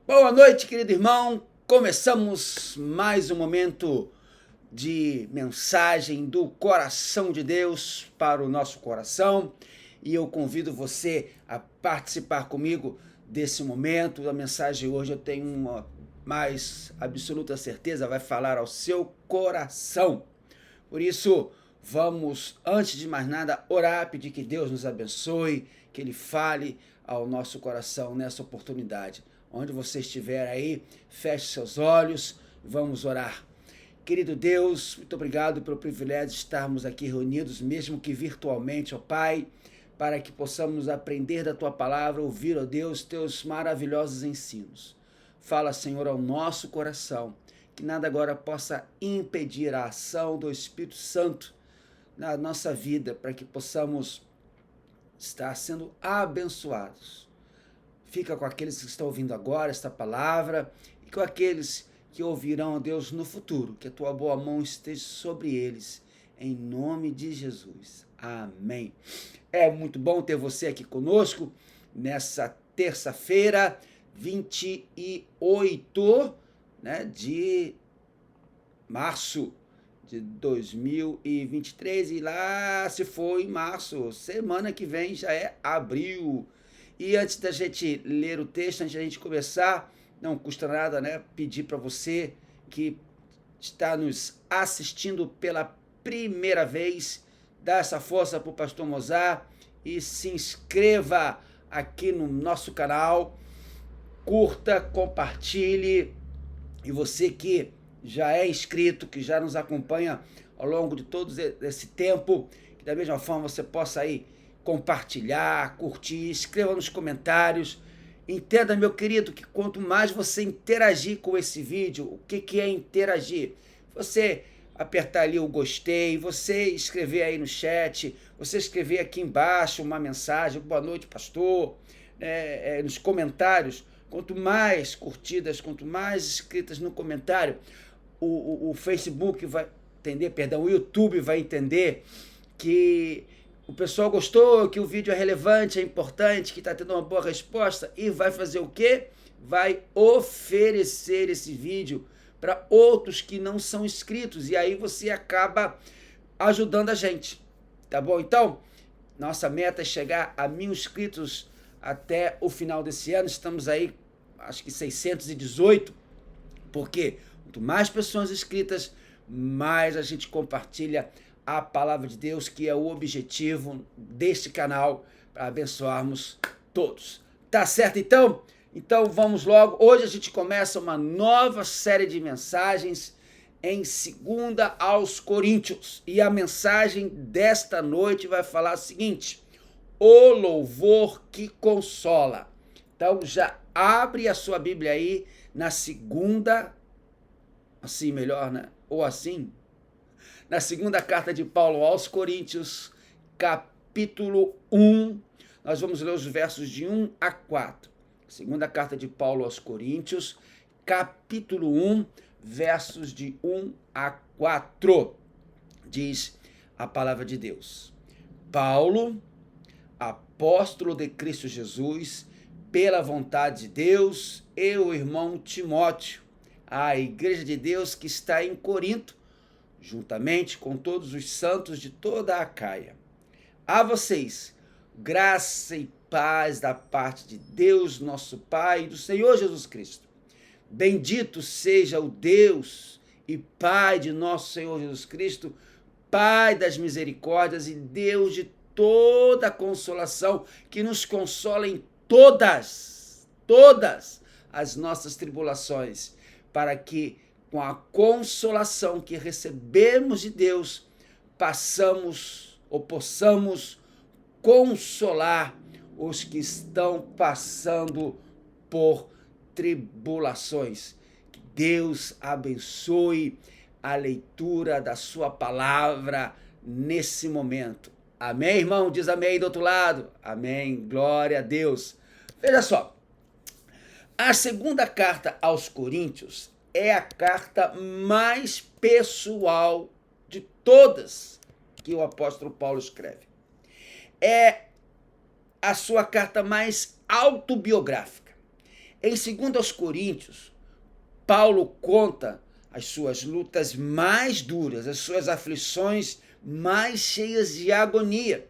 Boa noite, querido irmão. Começamos mais um momento de mensagem do coração de Deus para o nosso coração e eu convido você a participar comigo desse momento. A mensagem de hoje eu tenho uma mais absoluta certeza vai falar ao seu coração. Por isso, vamos, antes de mais nada, orar, pedir que Deus nos abençoe, que Ele fale ao nosso coração nessa oportunidade. Onde você estiver aí, feche seus olhos e vamos orar. Querido Deus, muito obrigado pelo privilégio de estarmos aqui reunidos, mesmo que virtualmente, ó Pai, para que possamos aprender da Tua palavra, ouvir, ó Deus, Teus maravilhosos ensinos. Fala, Senhor, ao nosso coração, que nada agora possa impedir a ação do Espírito Santo na nossa vida, para que possamos estar sendo abençoados. Fica com aqueles que estão ouvindo agora esta palavra e com aqueles que ouvirão, Deus, no futuro. Que a tua boa mão esteja sobre eles, em nome de Jesus. Amém. É muito bom ter você aqui conosco nessa terça-feira, 28, de março de 2023. E lá se foi março, semana que vem já é abril. E antes da gente ler o texto, antes da gente começar, não custa nada, pedir para você que está nos assistindo pela primeira vez, dá essa força para o Pastor Mozart e se inscreva aqui no nosso canal, curta, compartilhe, e você que já é inscrito, que já nos acompanha ao longo de todo esse tempo, que da mesma forma você possa aí compartilhar, curtir, escreva nos comentários. Entenda, meu querido, que quanto mais você interagir com esse vídeo, o que é interagir? Você apertar ali o gostei, você escrever aí no chat, você escrever aqui embaixo uma mensagem, boa noite, pastor, nos comentários. Quanto mais curtidas, quanto mais escritas no comentário, o Facebook vai entender, perdão, o YouTube vai entender que o pessoal gostou, que o vídeo é relevante, é importante, que está tendo uma boa resposta e vai fazer o quê? Vai oferecer esse vídeo para outros que não são inscritos e aí você acaba ajudando a gente, tá bom? Então, nossa meta é chegar a 1.000 inscritos até o final desse ano. Estamos aí, acho que 618, porque quanto mais pessoas inscritas, mais a gente compartilha a palavra de Deus, que é o objetivo deste canal, para abençoarmos todos. Tá certo, então? Então vamos logo. Hoje a gente começa uma nova série de mensagens em 2 aos Coríntios. E a mensagem desta noite vai falar o seguinte: o louvor que consola. Então já abre a sua Bíblia aí na segunda, assim melhor, ou assim, na segunda carta de Paulo aos Coríntios, capítulo 1, nós vamos ler os versos de 1 a 4. Segunda carta de Paulo aos Coríntios, capítulo 1, versos de 1 a 4. Diz a palavra de Deus: Paulo, apóstolo de Cristo Jesus, pela vontade de Deus, e o irmão Timóteo, a igreja de Deus que está em Corinto, juntamente com todos os santos de toda a Acaia. A vocês, graça e paz da parte de Deus, nosso Pai, e do Senhor Jesus Cristo. Bendito seja o Deus e Pai de nosso Senhor Jesus Cristo, Pai das misericórdias e Deus de toda a consolação, que nos consola em todas as nossas tribulações, para que com a consolação que recebemos de Deus, possamos consolar os que estão passando por tribulações. Que Deus abençoe a leitura da sua palavra nesse momento. Amém, irmão? Diz amém do outro lado. Amém. Glória a Deus. Veja só. A segunda carta aos Coríntios é a carta mais pessoal de todas que o apóstolo Paulo escreve. É a sua carta mais autobiográfica. Em 2 Coríntios, Paulo conta as suas lutas mais duras, as suas aflições mais cheias de agonia.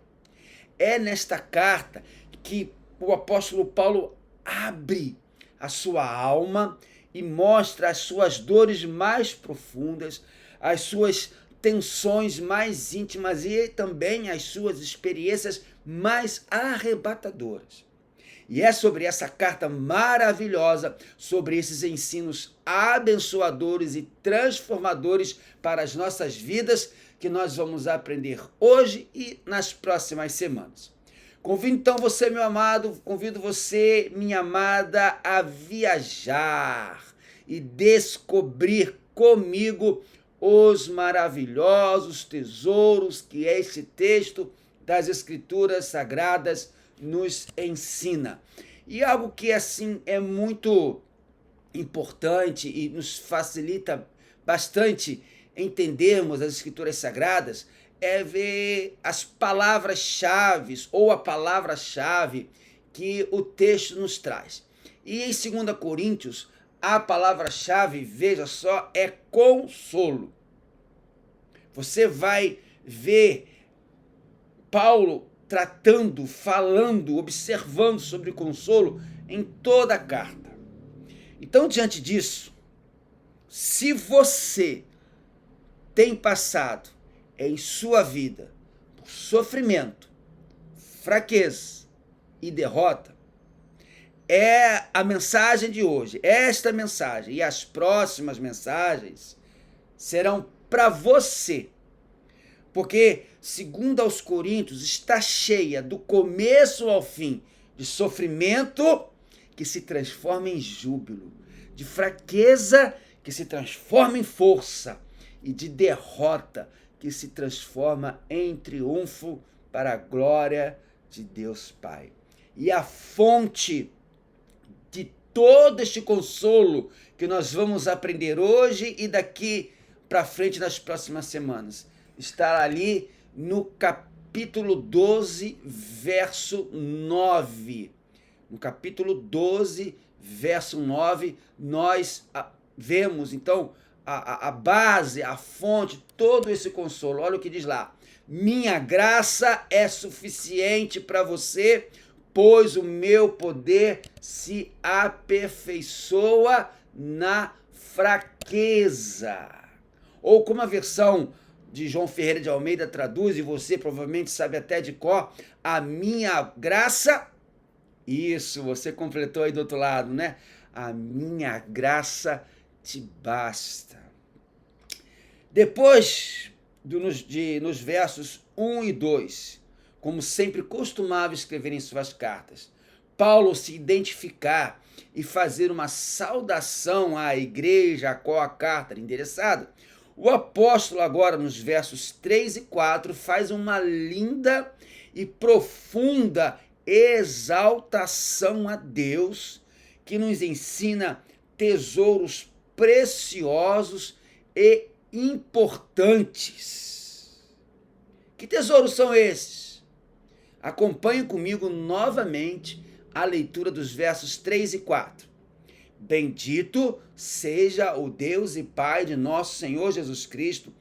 É nesta carta que o apóstolo Paulo abre a sua alma e mostra as suas dores mais profundas, as suas tensões mais íntimas e também as suas experiências mais arrebatadoras. E é sobre essa carta maravilhosa, sobre esses ensinos abençoadores e transformadores para as nossas vidas, que nós vamos aprender hoje e nas próximas semanas. Convido então você, meu amado, convido você, minha amada, a viajar e descobrir comigo os maravilhosos tesouros que este texto das Escrituras Sagradas nos ensina. E algo que assim é muito importante e nos facilita bastante entendermos as Escrituras Sagradas é ver as palavras-chave ou a palavra-chave que o texto nos traz. E em 2 Coríntios, a palavra-chave, veja só, é consolo. Você vai ver Paulo tratando, falando, observando sobre consolo em toda a carta. Então, diante disso, se você tem passado em sua vida por sofrimento, fraqueza e derrota, é a mensagem de hoje, esta mensagem e as próximas mensagens serão para você. Porque, segundo aos Coríntios, está cheia do começo ao fim de sofrimento que se transforma em júbilo, de fraqueza que se transforma em força e de derrota que se transforma em triunfo para a glória de Deus Pai. E a fonte de todo este consolo que nós vamos aprender hoje e daqui para frente nas próximas semanas está ali no capítulo 12, verso 9. No capítulo 12, verso 9, nós vemos, então, a base, a fonte, todo esse consolo. Olha o que diz lá. Minha graça é suficiente para você, pois o meu poder se aperfeiçoa na fraqueza. Ou como a versão de João Ferreira de Almeida traduz, e você provavelmente sabe até de cor, a minha graça... Isso, você completou aí do outro lado, né? A minha graça te basta. Depois, nos versos 1 e 2, como sempre costumava escrever em suas cartas, Paulo se identificar e fazer uma saudação à igreja a qual a carta era endereçada, o apóstolo agora, nos versos 3 e 4, faz uma linda e profunda exaltação a Deus, que nos ensina tesouros preciosos e importantes. Que tesouros são esses? Acompanhe comigo novamente a leitura dos versos 3 e 4. Bendito seja o Deus e Pai de nosso Senhor Jesus Cristo,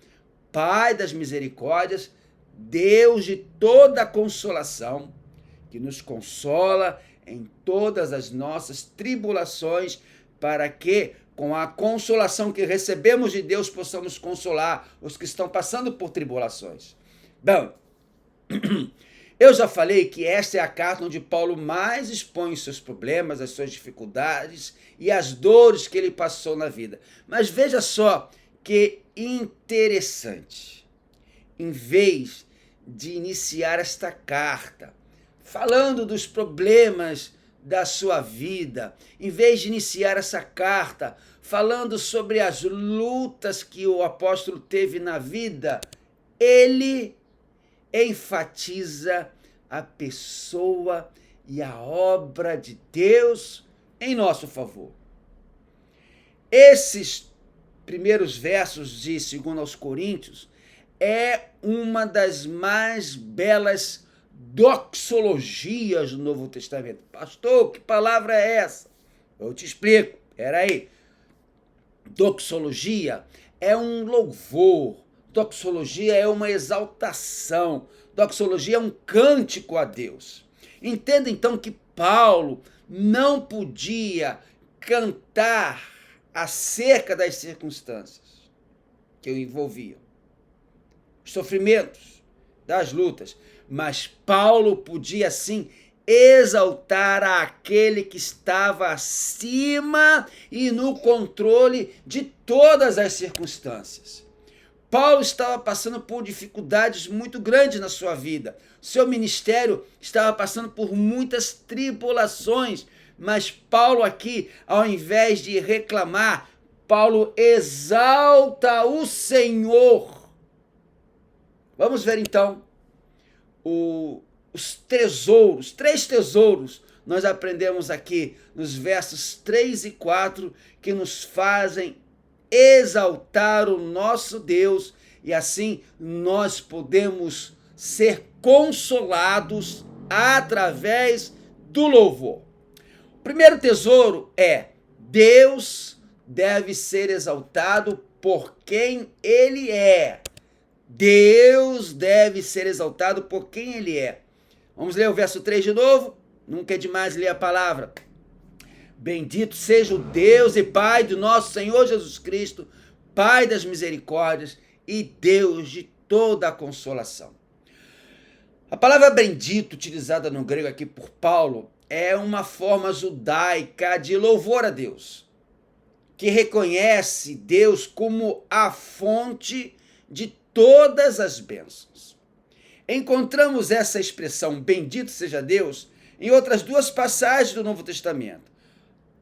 Pai das misericórdias, Deus de toda consolação, que nos consola em todas as nossas tribulações, para que, com a consolação que recebemos de Deus, possamos consolar os que estão passando por tribulações. Bom, eu já falei que esta é a carta onde Paulo mais expõe os seus problemas, as suas dificuldades e as dores que ele passou na vida. Mas veja só que interessante. Em vez de iniciar esta carta falando dos problemas da sua vida, em vez de iniciar essa carta falando sobre as lutas que o apóstolo teve na vida, ele enfatiza a pessoa e a obra de Deus em nosso favor. Esses primeiros versos de 2 aos Coríntios é uma das mais belas doxologias do Novo Testamento. Pastor, que palavra é essa? Eu te explico. Peraí. Doxologia é um louvor. Doxologia é uma exaltação. Doxologia é um cântico a Deus. Entenda então que Paulo não podia cantar acerca das circunstâncias que o envolviam, os sofrimentos, das lutas, mas Paulo podia sim exaltar aquele que estava acima e no controle de todas as circunstâncias. Paulo estava passando por dificuldades muito grandes na sua vida. Seu ministério estava passando por muitas tribulações, mas Paulo aqui, ao invés de reclamar, Paulo exalta o Senhor. Vamos ver então os tesouros, 3 tesouros, nós aprendemos aqui nos versos 3 e 4, que nos fazem exaltar o nosso Deus, e assim nós podemos ser consolados através do louvor. O primeiro tesouro é: Deus deve ser exaltado por quem Ele é. Deus deve ser exaltado por quem Ele é. Vamos ler o verso 3 de novo? Nunca é demais ler a palavra. Bendito seja o Deus e Pai do nosso Senhor Jesus Cristo, Pai das misericórdias e Deus de toda a consolação. A palavra bendito, utilizada no grego aqui por Paulo, é uma forma judaica de louvor a Deus, que reconhece Deus como a fonte de todas as bênçãos. Encontramos essa expressão, bendito seja Deus, em outras 2 passagens do Novo Testamento.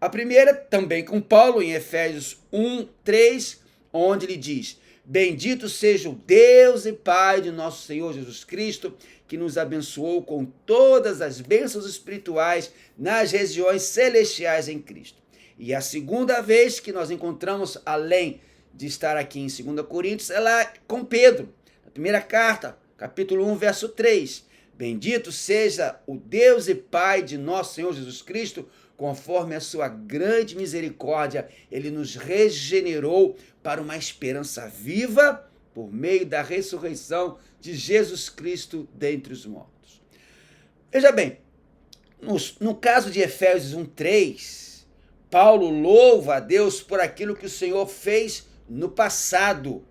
A primeira, também com Paulo, em Efésios 1:3, onde ele diz: bendito seja o Deus e Pai de nosso Senhor Jesus Cristo, que nos abençoou com todas as bênçãos espirituais nas regiões celestiais em Cristo. E a segunda vez que nós encontramos, além de estar aqui em 2 Coríntios, é lá com Pedro, na primeira carta, capítulo 1, verso 3. Bendito seja o Deus e Pai de nosso Senhor Jesus Cristo, conforme a sua grande misericórdia, ele nos regenerou para uma esperança viva por meio da ressurreição de Jesus Cristo dentre os mortos. Veja bem, no caso de Efésios 1:3, Paulo louva a Deus por aquilo que o Senhor fez no passado.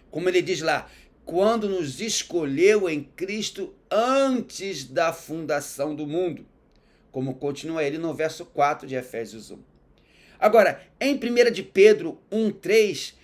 Como ele diz lá, quando nos escolheu em Cristo antes da fundação do mundo. Como continua ele no verso 4 de Efésios 1. Agora, em 1 de Pedro 1:3,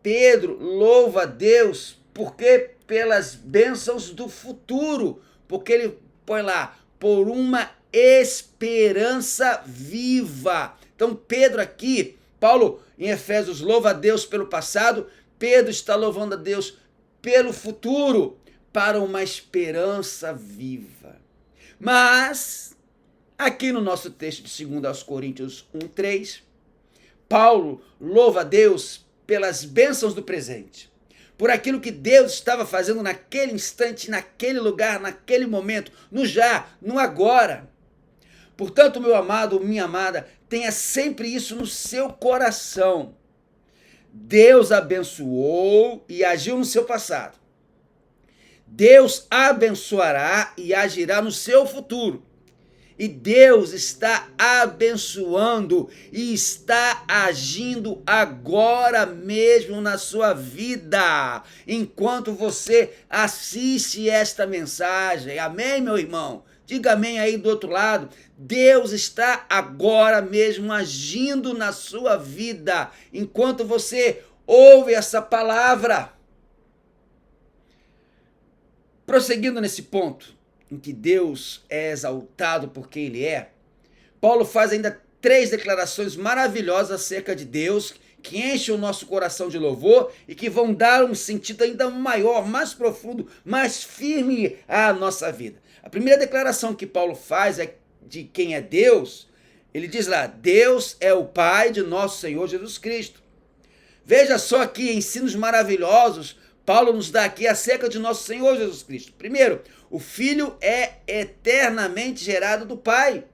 Pedro louva a Deus porque pelas bênçãos do futuro, porque ele põe lá, por uma esperança viva. Então Pedro aqui, Paulo em Efésios louva a Deus pelo passado, Pedro está louvando a Deus pelo futuro, para uma esperança viva. Mas aqui no nosso texto de 2 Coríntios 1:3, Paulo louva a Deus pelas bênçãos do presente, por aquilo que Deus estava fazendo naquele instante, naquele lugar, naquele momento, no já, no agora. Portanto, meu amado, minha amada, tenha sempre isso no seu coração. Deus abençoou e agiu no seu passado. Deus abençoará e agirá no seu futuro. E Deus está abençoando e está agindo agora mesmo na sua vida, enquanto você assiste esta mensagem. Amém, meu irmão? Diga amém aí do outro lado. Deus está agora mesmo agindo na sua vida, enquanto você ouve essa palavra. Prosseguindo nesse ponto, em que Deus é exaltado por quem Ele é, Paulo faz ainda 3 declarações maravilhosas acerca de Deus, que enchem o nosso coração de louvor e que vão dar um sentido ainda maior, mais profundo, mais firme à nossa vida. A primeira declaração que Paulo faz é de quem é Deus. Ele diz lá, Deus é o Pai de nosso Senhor Jesus Cristo. Veja só que ensinos maravilhosos Paulo nos dá aqui acerca de nosso Senhor Jesus Cristo. Primeiro, o Filho é eternamente gerado do Pai.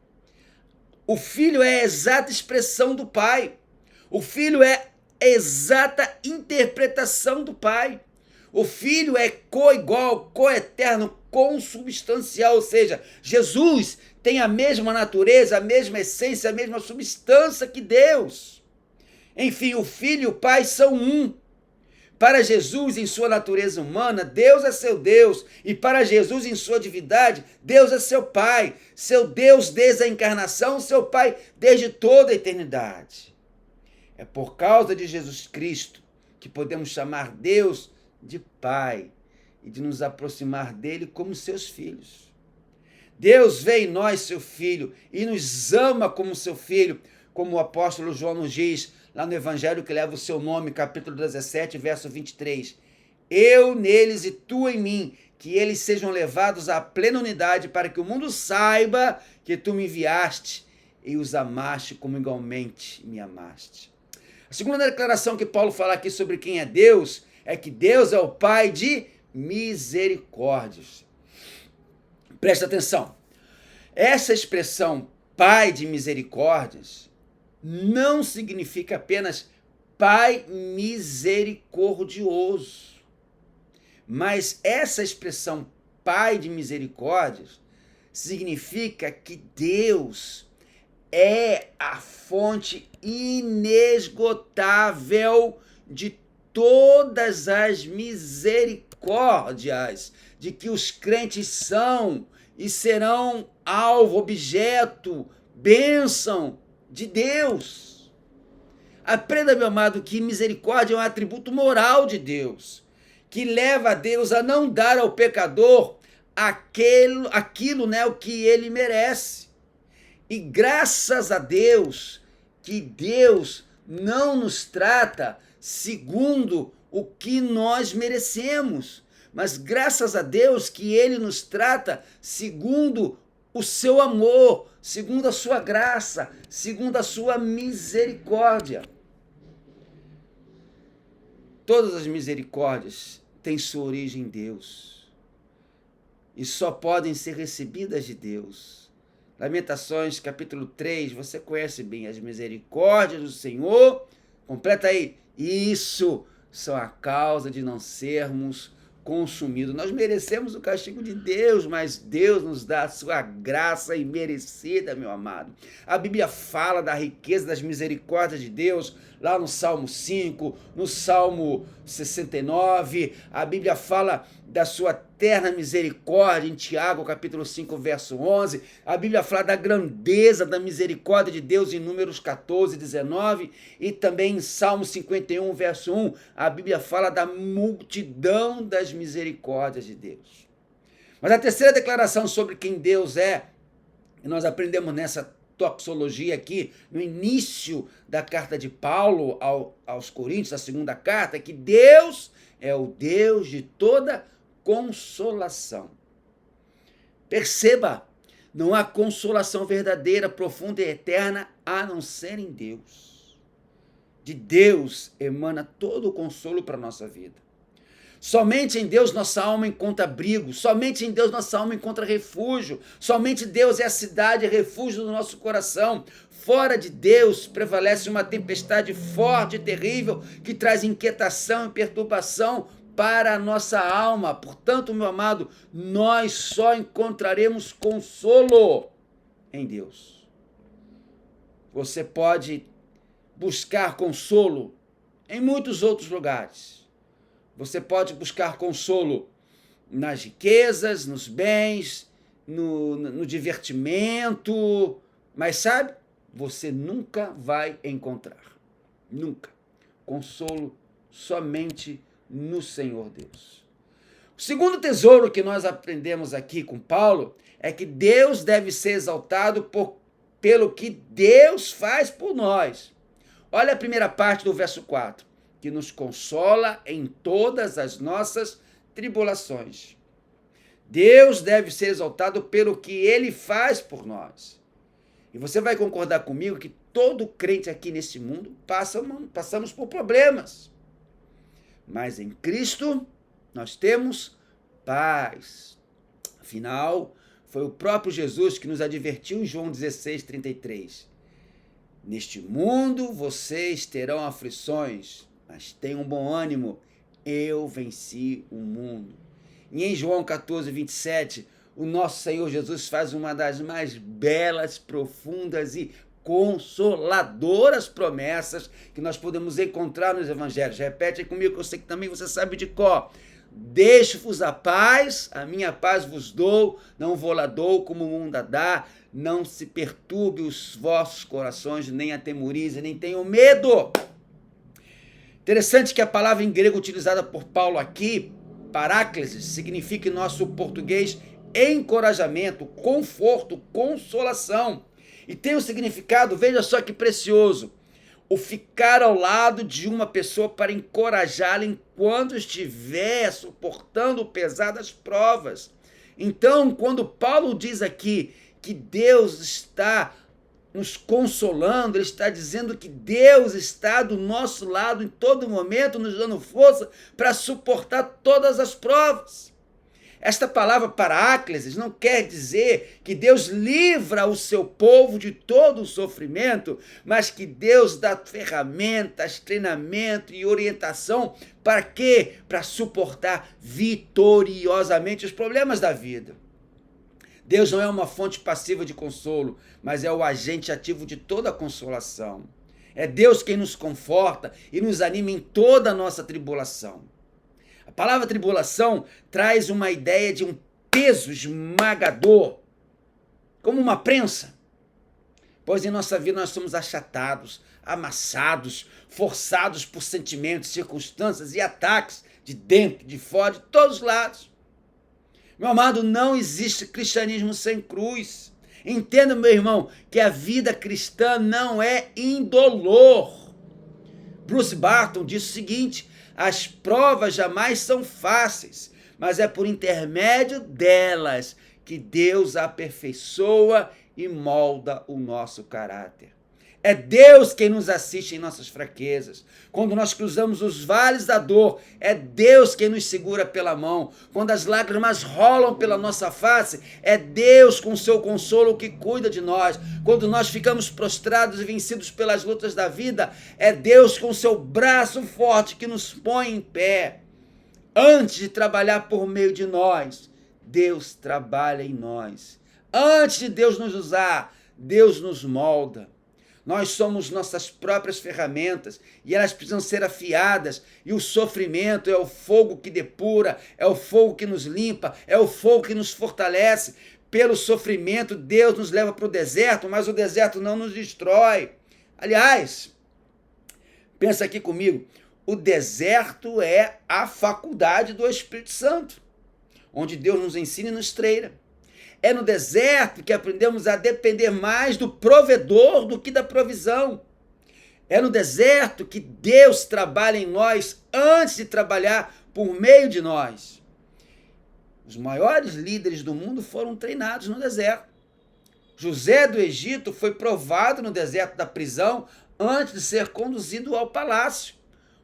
O Filho é a exata expressão do Pai. O Filho é a exata interpretação do Pai. O Filho é coigual, coeterno, consubstancial, ou seja, Jesus tem a mesma natureza, a mesma essência, a mesma substância que Deus. Enfim, o Filho e o Pai são um. Para Jesus, em sua natureza humana, Deus é seu Deus. E para Jesus, em sua divindade, Deus é seu Pai. Seu Deus desde a encarnação, seu Pai desde toda a eternidade. É por causa de Jesus Cristo que podemos chamar Deus de Pai e de nos aproximar dele como seus filhos. Deus vê em nós seu Filho e nos ama como seu Filho, como o apóstolo João nos diz lá no Evangelho que leva o seu nome, capítulo 17, verso 23. Eu neles e tu em mim, que eles sejam levados à plena unidade, para que o mundo saiba que tu me enviaste e os amaste como igualmente me amaste. A segunda declaração que Paulo fala aqui sobre quem é Deus é que Deus é o Pai de misericórdias. Presta atenção. Essa expressão Pai de misericórdias não significa apenas Pai misericordioso. Mas essa expressão Pai de misericórdias significa que Deus é a fonte inesgotável de todas as misericórdias de que os crentes são e serão alvo, objeto, bênção de Deus. Aprenda, meu amado, que misericórdia é um atributo moral de Deus, que leva a Deus a não dar ao pecador aquilo, né, o que ele merece. E graças a Deus, que Deus não nos trata segundo o que nós merecemos, mas graças a Deus que ele nos trata segundo o seu amor, segundo a sua graça, segundo a sua misericórdia. Todas as misericórdias têm sua origem em Deus e só podem ser recebidas de Deus. Lamentações, capítulo 3, você conhece bem as misericórdias do Senhor. Completa aí. Isso são a causa de não sermos consumidos. Nós merecemos o castigo de Deus, mas Deus nos dá a sua graça imerecida, meu amado. A Bíblia fala da riqueza das misericórdias de Deus, lá no Salmo 5, no Salmo 69. A Bíblia fala da sua eterna misericórdia em Tiago, capítulo 5, verso 11. A Bíblia fala da grandeza da misericórdia de Deus em Números 14, 19. E também em Salmo 51, verso 1, a Bíblia fala da multidão das misericórdias de Deus. Mas a terceira declaração sobre quem Deus é, e nós aprendemos nessa toxologia aqui, no início da carta de Paulo aos Coríntios, a segunda carta, é que Deus é o Deus de toda consolação. Perceba, não há consolação verdadeira, profunda e eterna a não ser em Deus. De Deus emana todo o consolo para a nossa vida. Somente em Deus nossa alma encontra abrigo, somente em Deus nossa alma encontra refúgio, somente Deus é a cidade, refúgio do nosso coração. Fora de Deus prevalece uma tempestade forte e terrível que traz inquietação e perturbação para a nossa alma. Portanto, meu amado, nós só encontraremos consolo em Deus. Você pode buscar consolo em muitos outros lugares. Você pode buscar consolo nas riquezas, nos bens, no divertimento, mas sabe, você nunca vai encontrar, nunca, consolo somente no Senhor Deus. O segundo tesouro que nós aprendemos aqui com Paulo é que Deus deve ser exaltado pelo que Deus faz por nós. Olha a primeira parte do verso 4. Que nos consola em todas as nossas tribulações. Deus deve ser exaltado pelo que ele faz por nós. E você vai concordar comigo que todo crente aqui nesse mundo passamos por problemas. Mas em Cristo nós temos paz. Afinal, Foi o próprio Jesus que nos advertiu em João 16:33. Neste mundo vocês terão aflições, mas tenham bom ânimo, eu venci o mundo. E em João 14:27, o nosso Senhor Jesus faz uma das mais belas, profundas e consoladoras promessas que nós podemos encontrar nos evangelhos. Repete aí comigo, que eu sei que também você sabe de cor. Deixo-vos a paz, a minha paz vos dou, não vou lá dou como o mundo a dá, não se perturbe os vossos corações, nem atemorize, nem tenham medo. Interessante que a palavra em grego utilizada por Paulo aqui, paráclesis, significa em nosso português encorajamento, conforto, consolação. E tem o significado, veja só que precioso, o ficar ao lado de uma pessoa para encorajá-la enquanto estiver suportando o pesar das provas. Então, quando Paulo diz aqui que Deus está nos consolando, ele está dizendo que Deus está do nosso lado em todo momento, nos dando força para suportar todas as provas. Esta palavra paráclesis não quer dizer que Deus livra o seu povo de todo o sofrimento, mas que Deus dá ferramentas, treinamento e orientação para quê? Para suportar vitoriosamente os problemas da vida. Deus não é uma fonte passiva de consolo, mas é o agente ativo de toda a consolação. É Deus quem nos conforta e nos anima em toda a nossa tribulação. A palavra tribulação traz uma ideia de um peso esmagador, como uma prensa. Pois em nossa vida nós somos achatados, amassados, forçados por sentimentos, circunstâncias e ataques de dentro, de fora, de todos os lados. Meu amado, não existe cristianismo sem cruz. Entenda, meu irmão, que a vida cristã não é indolor. Bruce Barton disse o seguinte: as provas jamais são fáceis, mas é por intermédio delas que Deus aperfeiçoa e molda o nosso caráter. É Deus quem nos assiste em nossas fraquezas. Quando nós cruzamos os vales da dor, é Deus quem nos segura pela mão. Quando as lágrimas rolam pela nossa face, é Deus com seu consolo que cuida de nós. Quando nós ficamos prostrados e vencidos pelas lutas da vida, é Deus com seu braço forte que nos põe em pé. Antes de trabalhar por meio de nós, Deus trabalha em nós. Antes de Deus nos usar, Deus nos molda. Nós somos nossas próprias ferramentas e elas precisam ser afiadas. E o sofrimento é o fogo que depura, é o fogo que nos limpa, é o fogo que nos fortalece. Pelo sofrimento, Deus nos leva para o deserto, mas o deserto não nos destrói. Aliás, pensa aqui comigo, o deserto é a faculdade do Espírito Santo, onde Deus nos ensina e nos treina. É no deserto que aprendemos a depender mais do provedor do que da provisão. É no deserto que Deus trabalha em nós antes de trabalhar por meio de nós. Os maiores líderes do mundo foram treinados no deserto. José do Egito foi provado no deserto da prisão antes de ser conduzido ao palácio.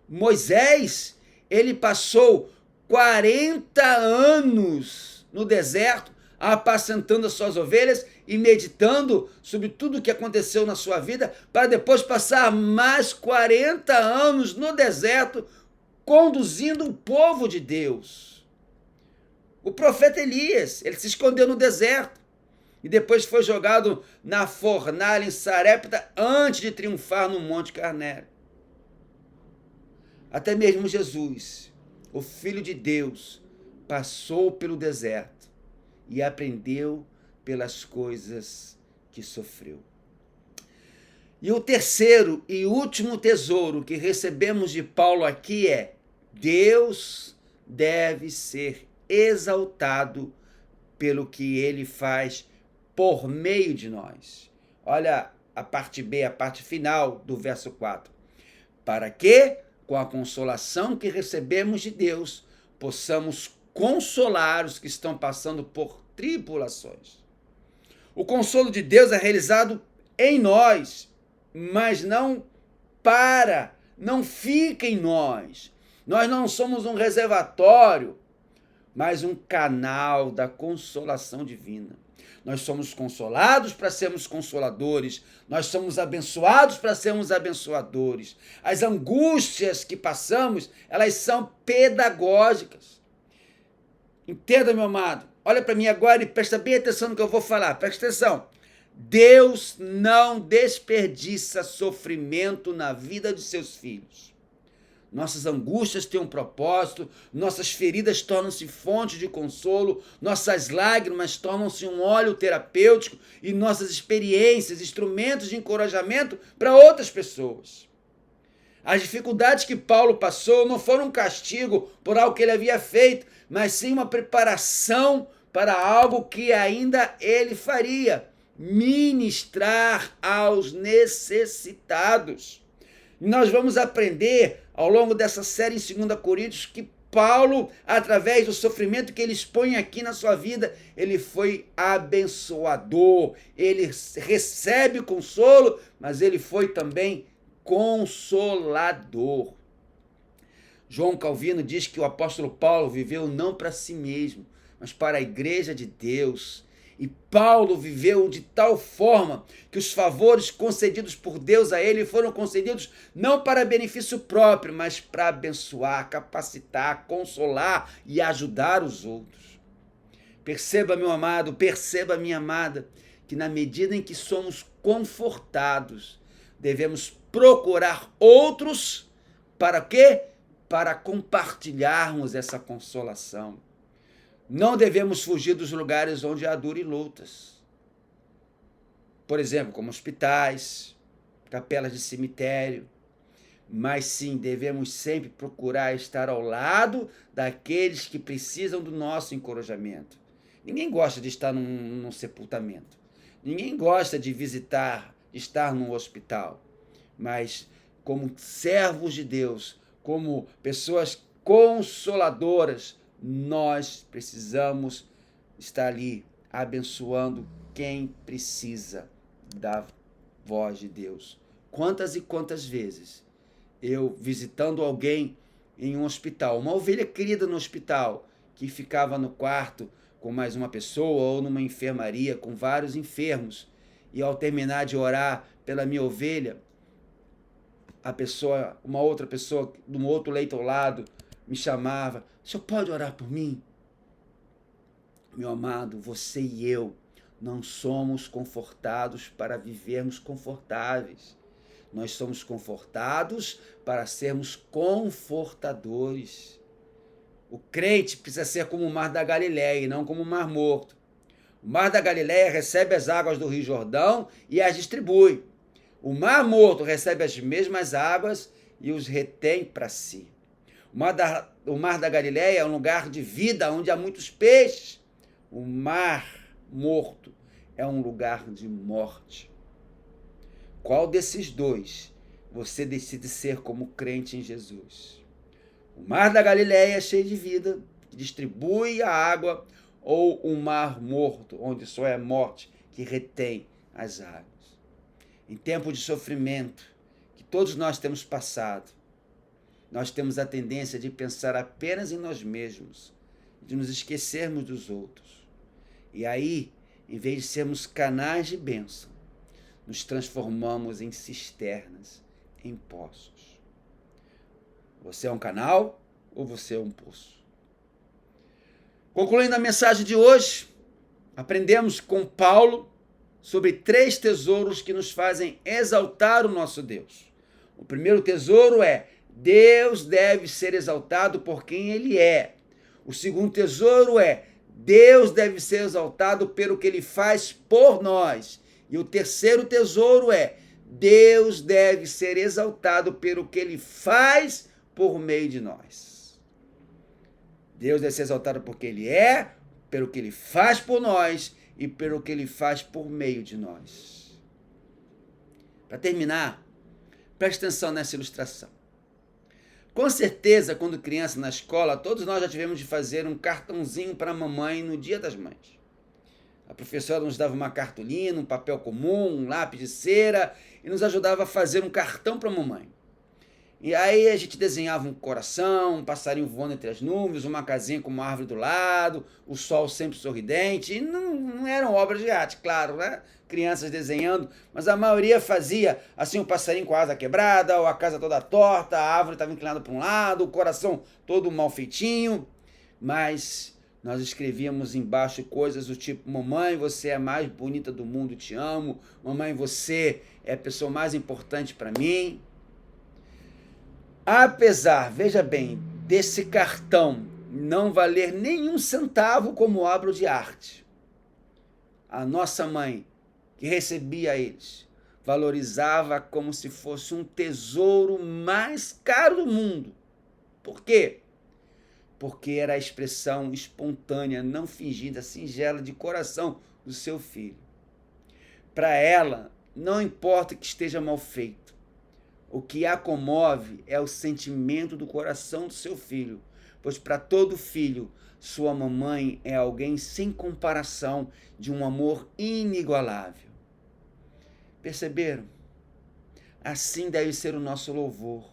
Moisés, ele passou 40 anos no deserto apacentando as suas ovelhas e meditando sobre tudo o que aconteceu na sua vida, para depois passar mais 40 anos no deserto, conduzindo o povo de Deus. O profeta Elias, ele se escondeu no deserto, e depois foi jogado na fornalha em Sarepta, antes de triunfar no Monte Carmelo. Até mesmo Jesus, o Filho de Deus, passou pelo deserto, e aprendeu pelas coisas que sofreu. E o terceiro e último tesouro que recebemos de Paulo aqui é: Deus deve ser exaltado pelo que ele faz por meio de nós. Olha a parte B, a parte final do verso 4. Para que, com a consolação que recebemos de Deus, possamos consolar os que estão passando por tribulações. O consolo de Deus é realizado em nós, mas não fica em nós. Nós não somos um reservatório, mas um canal da consolação divina. Nós somos consolados para sermos consoladores. Nós somos abençoados para sermos abençoadores. As angústias que passamos, elas são pedagógicas. Entenda, meu amado. Olha para mim agora e presta bem atenção no que eu vou falar. Presta atenção. Deus não desperdiça sofrimento na vida de seus filhos. Nossas angústias têm um propósito, nossas feridas tornam-se fonte de consolo, nossas lágrimas tornam-se um óleo terapêutico e nossas experiências, instrumentos de encorajamento para outras pessoas. As dificuldades que Paulo passou não foram um castigo por algo que ele havia feito, mas sim uma preparação para algo que ainda ele faria: ministrar aos necessitados. Nós vamos aprender ao longo dessa série em 2 Coríntios que Paulo, através do sofrimento que ele expõe aqui na sua vida, ele foi abençoador, ele recebe consolo, mas ele foi também consolador. João Calvino diz que o apóstolo Paulo viveu não para si mesmo, mas para a igreja de Deus. E Paulo viveu de tal forma que os favores concedidos por Deus a ele foram concedidos não para benefício próprio, mas para abençoar, capacitar, consolar e ajudar os outros. Perceba, meu amado, perceba, minha amada, que na medida em que somos confortados, devemos procurar outros para quê? Para compartilharmos essa consolação. Não devemos fugir dos lugares onde há dor e lutas. Por exemplo, como hospitais, capelas de cemitério. Mas sim, devemos sempre procurar estar ao lado daqueles que precisam do nosso encorajamento. Ninguém gosta de estar num sepultamento. Ninguém gosta de visitar, estar num hospital. Mas como servos de Deus, como pessoas consoladoras, nós precisamos estar ali abençoando quem precisa da voz de Deus. Quantas e quantas vezes eu, visitando alguém em um hospital, uma ovelha querida no hospital, que ficava no quarto com mais uma pessoa ou numa enfermaria com vários enfermos, e ao terminar de orar pela minha ovelha, a pessoa, uma outra pessoa, de um outro leito ao lado, me chamava: o senhor pode orar por mim? Meu amado, você e eu não somos confortados para vivermos confortáveis. Nós somos confortados para sermos confortadores. O crente precisa ser como o mar da Galileia e não como o mar morto. O mar da Galileia recebe as águas do Rio Jordão e as distribui. O mar morto recebe as mesmas águas e os retém para si. O mar da Galileia é um lugar de vida onde há muitos peixes. O mar morto é um lugar de morte. Qual desses dois você decide ser como crente em Jesus? O mar da Galileia é cheio de vida, que distribui a água, ou o mar morto, onde só é morte, que retém as águas? Em tempo de sofrimento, que todos nós temos passado, nós temos a tendência de pensar apenas em nós mesmos, de nos esquecermos dos outros. E aí, em vez de sermos canais de bênção, nos transformamos em cisternas, em poços. Você é um canal ou você é um poço? Concluindo a mensagem de hoje, aprendemos com Paulo sobre 3 tesouros que nos fazem exaltar o nosso Deus. O primeiro tesouro é: Deus deve ser exaltado por quem Ele é. O segundo tesouro é: Deus deve ser exaltado pelo que Ele faz por nós. E o terceiro tesouro é: Deus deve ser exaltado pelo que Ele faz por meio de nós. Deus deve ser exaltado por quem Ele é, pelo que Ele faz por nós e pelo que Ele faz por meio de nós. Para terminar, preste atenção nessa ilustração. Com certeza, quando criança na escola, todos nós já tivemos de fazer um cartãozinho para a mamãe no Dia das Mães. A professora nos dava uma cartolina, um papel comum, um lápis de cera e nos ajudava a fazer um cartão para a mamãe. E aí a gente desenhava um coração, um passarinho voando entre as nuvens, uma casinha com uma árvore do lado, o sol sempre sorridente. E não eram obras de arte, claro, né? Crianças desenhando, mas a maioria fazia assim, o passarinho com a asa quebrada, ou a casa toda torta, a árvore estava inclinada para um lado, o coração todo mal feitinho. Mas nós escrevíamos embaixo coisas do tipo: mamãe, você é a mais bonita do mundo, te amo. Mamãe, você é a pessoa mais importante para mim. Apesar, veja bem, desse cartão não valer nenhum centavo como obra de arte, a nossa mãe, que recebia eles, valorizava como se fosse um tesouro mais caro do mundo. Por quê? Porque era a expressão espontânea, não fingida, singela, de coração do seu filho. Para ela, não importa que esteja mal feito, o que a comove é o sentimento do coração do seu filho, pois para todo filho, sua mamãe é alguém sem comparação, de um amor inigualável. Perceberam? Assim deve ser o nosso louvor,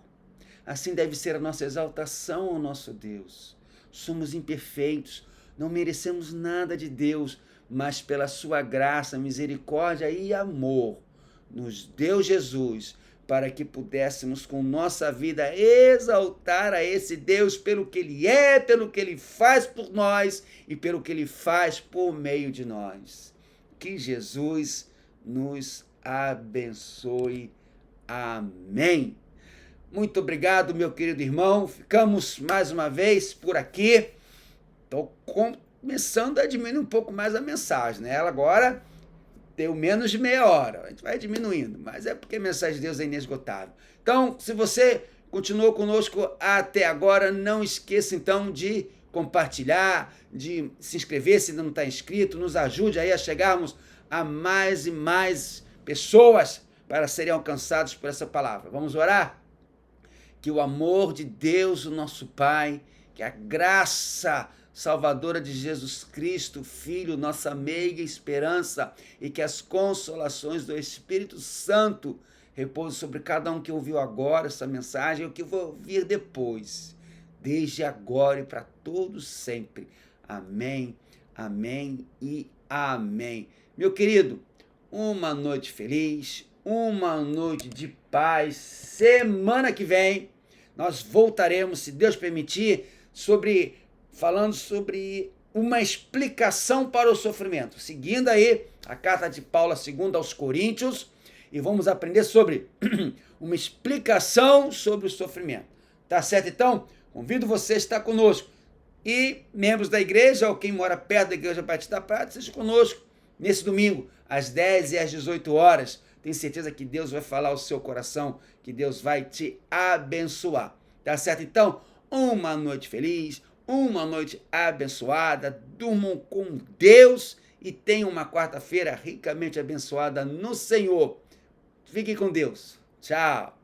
assim deve ser a nossa exaltação ao nosso Deus. Somos imperfeitos, não merecemos nada de Deus, mas pela sua graça, misericórdia e amor, nos deu Jesus, para que pudéssemos com nossa vida exaltar a esse Deus pelo que Ele é, pelo que Ele faz por nós e pelo que Ele faz por meio de nós. Que Jesus nos abençoe. Amém. Muito obrigado, meu querido irmão. Ficamos mais uma vez por aqui. Estou começando a diminuir um pouco mais a mensagem, né? Ela agora deu menos de meia hora. A gente vai diminuindo, mas é porque a mensagem de Deus é inesgotável. Então, se você continuou conosco até agora, não esqueça então de compartilhar, de se inscrever se ainda não está inscrito. Nos ajude aí a chegarmos a mais e mais pessoas para serem alcançados por essa palavra. Vamos orar? Que o amor de Deus, o nosso Pai, que a graça salvadora de Jesus Cristo, Filho, nossa meiga esperança, e que as consolações do Espírito Santo repousem sobre cada um que ouviu agora essa mensagem e o que vai ouvir depois, desde agora e para todos sempre. Amém, amém e amém. Meu querido, uma noite feliz, uma noite de paz. Semana que vem nós voltaremos, se Deus permitir, falando sobre uma explicação para o sofrimento, seguindo aí a carta de Paulo, segunda aos Coríntios, e vamos aprender sobre uma explicação sobre o sofrimento. Tá certo, então? Convido você a estar conosco. E membros da igreja, ou quem mora perto da Igreja Batista da Prata, seja conosco nesse domingo, às 10 e às 18 horas. Tenho certeza que Deus vai falar ao seu coração, que Deus vai te abençoar. Tá certo, então? Uma noite feliz, uma noite abençoada, durmam com Deus e tenham uma quarta-feira ricamente abençoada no Senhor. Fiquem com Deus. Tchau.